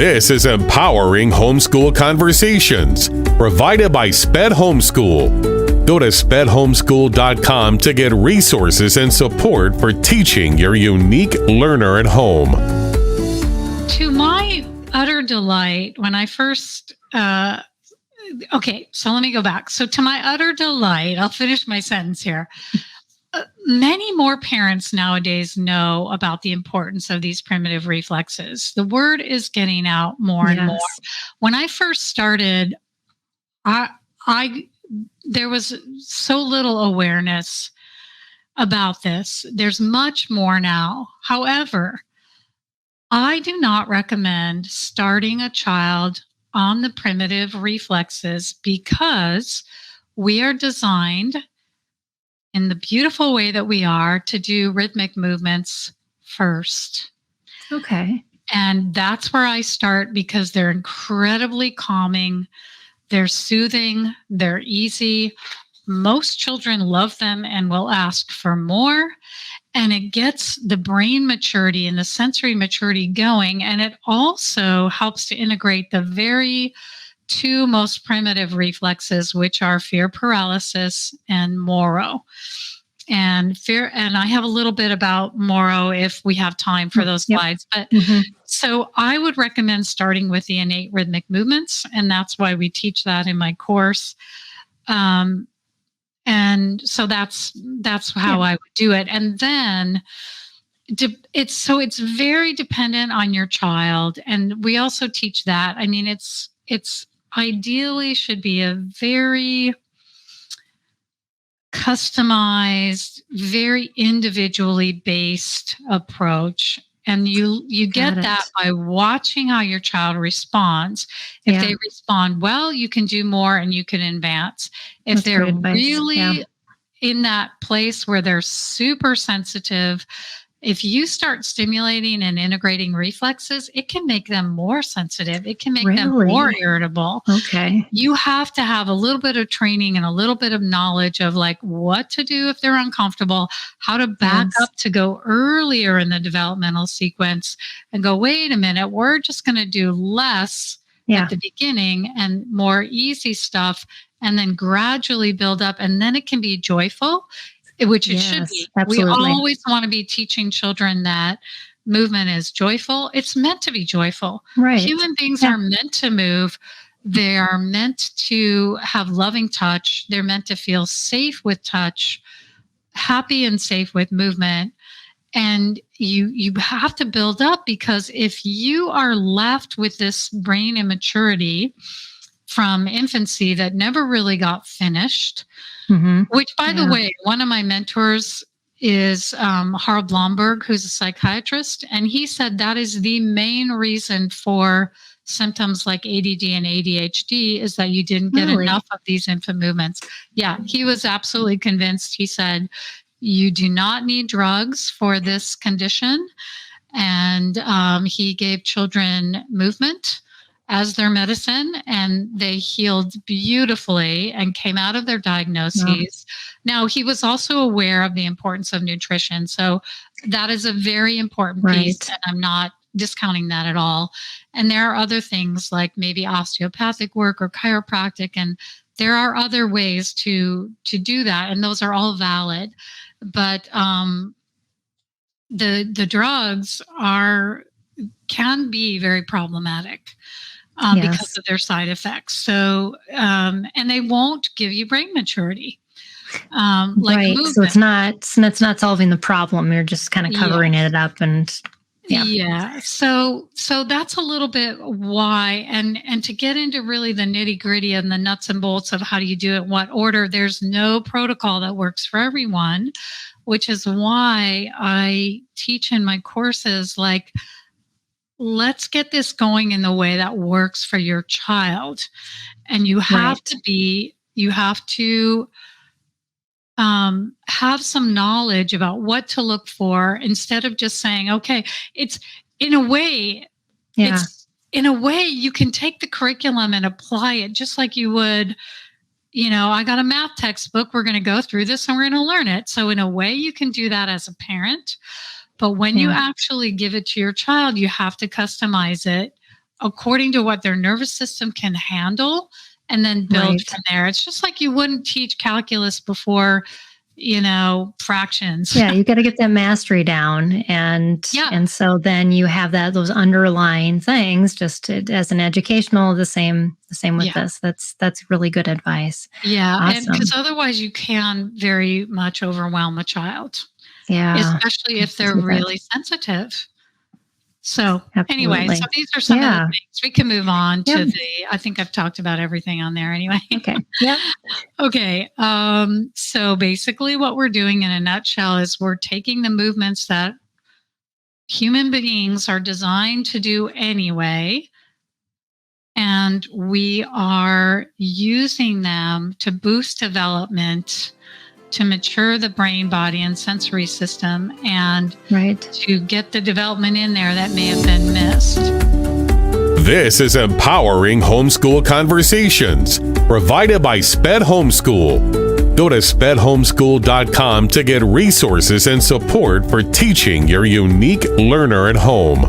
This is Empowering Homeschool Conversations, provided by SPED Homeschool. Go to spedhomeschool.com to get resources and support for teaching your unique learner at home. To my utter delight, when I first, so let me go back. So to my utter delight, I'll finish my sentence here. Many more parents nowadays know about the importance of these primitive reflexes. The word is getting out more and more. When I first started, there was so little awareness about this. There's much more now. However, I do not recommend starting a child on the primitive reflexes because we are designed in the beautiful way that we are to do rhythmic movements first. Okay. And that's where I start because they're incredibly calming. They're soothing. They're easy. Most children love them and will ask for more. And it gets the brain maturity and the sensory maturity going. And it also helps to integrate the very two most primitive reflexes, which are fear paralysis and Moro. And I have a little bit about Moro if we have time for those slides. But so I would recommend starting with the innate rhythmic movements, and that's why we teach that in my course. And so that's how I would do it. And then it's very dependent on your child, and we also teach that. I mean, it's ideally should be a very customized, very individually based approach. And you get that by watching how your child responds. If they respond well, you can do more and you can advance. If they're really in that place where they're super sensitive, if you start stimulating and integrating reflexes, it can make them more sensitive. It can make them more irritable. Okay. You have to have a little bit of training and a little bit of knowledge of like what to do if they're uncomfortable, how to back up to go earlier in the developmental sequence and go, wait a minute, we're just going to do less at the beginning and more easy stuff and then gradually build up. And then it can be joyful, which it should be. Absolutely. We always want to be teaching children that movement is joyful. It's meant to be joyful. Right. Human beings are meant to move. They are meant to have loving touch. They're meant to feel safe with touch, happy and safe with movement. And you have to build up, because if you are left with this brain immaturity from infancy that never really got finished, which, by the way, one of my mentors is Harold Blomberg, who's a psychiatrist, and he said that is the main reason for symptoms like ADD and ADHD is that you didn't get enough of these infant movements. Yeah, he was absolutely convinced. He said, you do not need drugs for this condition. And he gave children movement as their medicine, and they healed beautifully and came out of their diagnoses. Now, he was also aware of the importance of nutrition. So that is a very important piece, and I'm not discounting that at all. And there are other things like maybe osteopathic work or chiropractic, and there are other ways to do that, and those are all valid. But the drugs can be very problematic. Because of their side effects. So, and they won't give you brain maturity. Movement. So it's not solving the problem. You're just kind of covering it up and So that's a little bit why, and to get into really the nitty gritty and the nuts and bolts of how do you do it, in what order, there's no protocol that works for everyone, which is why I teach in my courses, like, let's get this going in the way that works for your child. And you have to have some knowledge about what to look for instead of just saying, okay, it's in a way you can take the curriculum and apply it just like you would, I got a math textbook. We're going to go through this and we're going to learn it. So in a way you can do that as a parent. But when you actually give it to your child, you have to customize it according to what their nervous system can handle, and then build Right. from there. It's just like you wouldn't teach calculus before, fractions. Yeah, you got to get that mastery down, and so then you have those underlying things. Just as an educational, the same with this. That's really good advice. Yeah, Awesome. and because otherwise you can very much overwhelm a child. Yeah, especially if they're really sensitive. So anyway, Absolutely. so these are some of Yeah. the things. We can move on Yeah. to I think I've talked about everything on there anyway. Okay. Yeah. Okay. So basically what we're doing in a nutshell is we're taking the movements that human beings are designed to do anyway, and we are using them to boost development, to mature the brain, body, and sensory system, and Right. to get the development in there that may have been missed. This is Empowering Homeschool Conversations, provided by SPED Homeschool. Go to spedhomeschool.com to get resources and support for teaching your unique learner at home.